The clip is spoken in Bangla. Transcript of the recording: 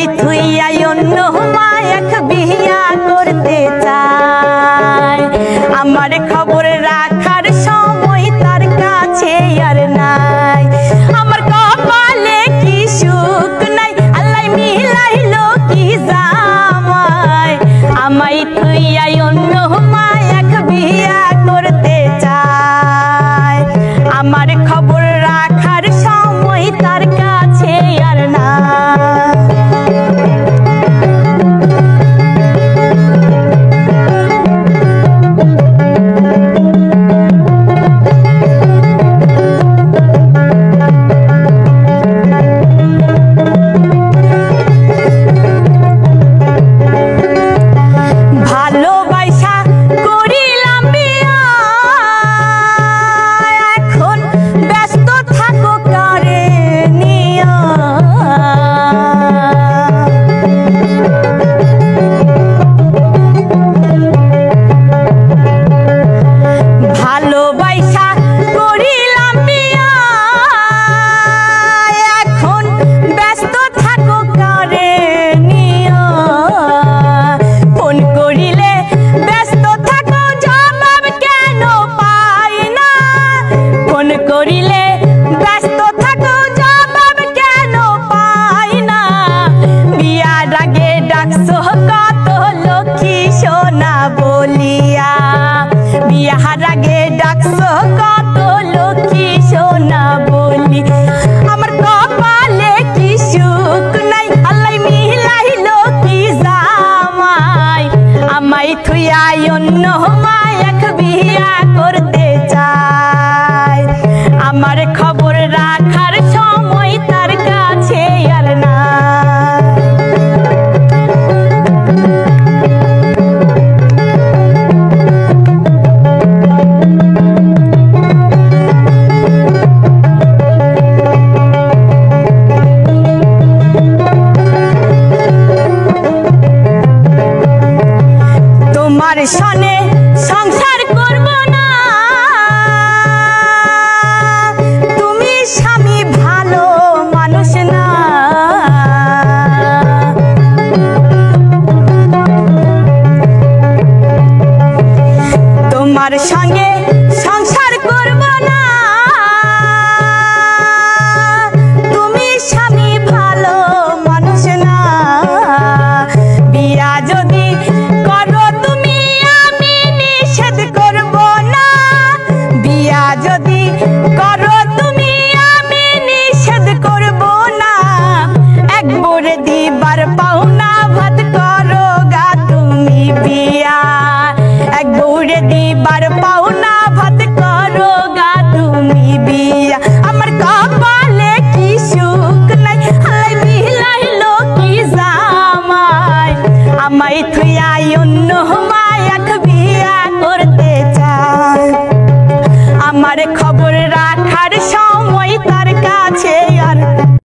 আমায় থুইয়া অন্য মায়াক বিয়া করতে চায়। আমার খবর রাখার সময় তার কাছে আর নাই। আমার কপালে কি সুখ নাই, আল্লাহ মিলাইলো কি জামাই। আমায় থুইয়া অন্য মায়াক বিয়া করতে চায়। আমার খবর রাখার সময় তার কাছে আর নাই। বিয়ার আগে ডাকছো কত লক্ষ্মী সোনা বলি। আমার কপালে কি সুখ নাই, আল্লাহ মিলাইলো কি জামাই। আমায় থুইয়া অন্য মায়াক বিয়া করতে চায়। আমার খবর রাখার সময় তার কাছে আর নাই। তোমার সনে সংসার করব না, তুমি স্বামী ভালো মানুষ না। তোমার সঙ্গে সংসার করব না, তুমি স্বামী ভালো মানুষ না। বিয়া যদি করো তুমি আমি নিষেধ করব না। বিয়া যদি করো তুমি আমি নিষেধ করব না। এক বরে দিবার পাওনা ভাত করো গা তুমি বিয়া। এক বরে দিবার পাওনা ভাত করো গা তুমি বিয়া। আমার কপালে কি সুখ নাই, আল্লাহ মিলাইলো কি জামাই। আমায় থুইয়া অন্য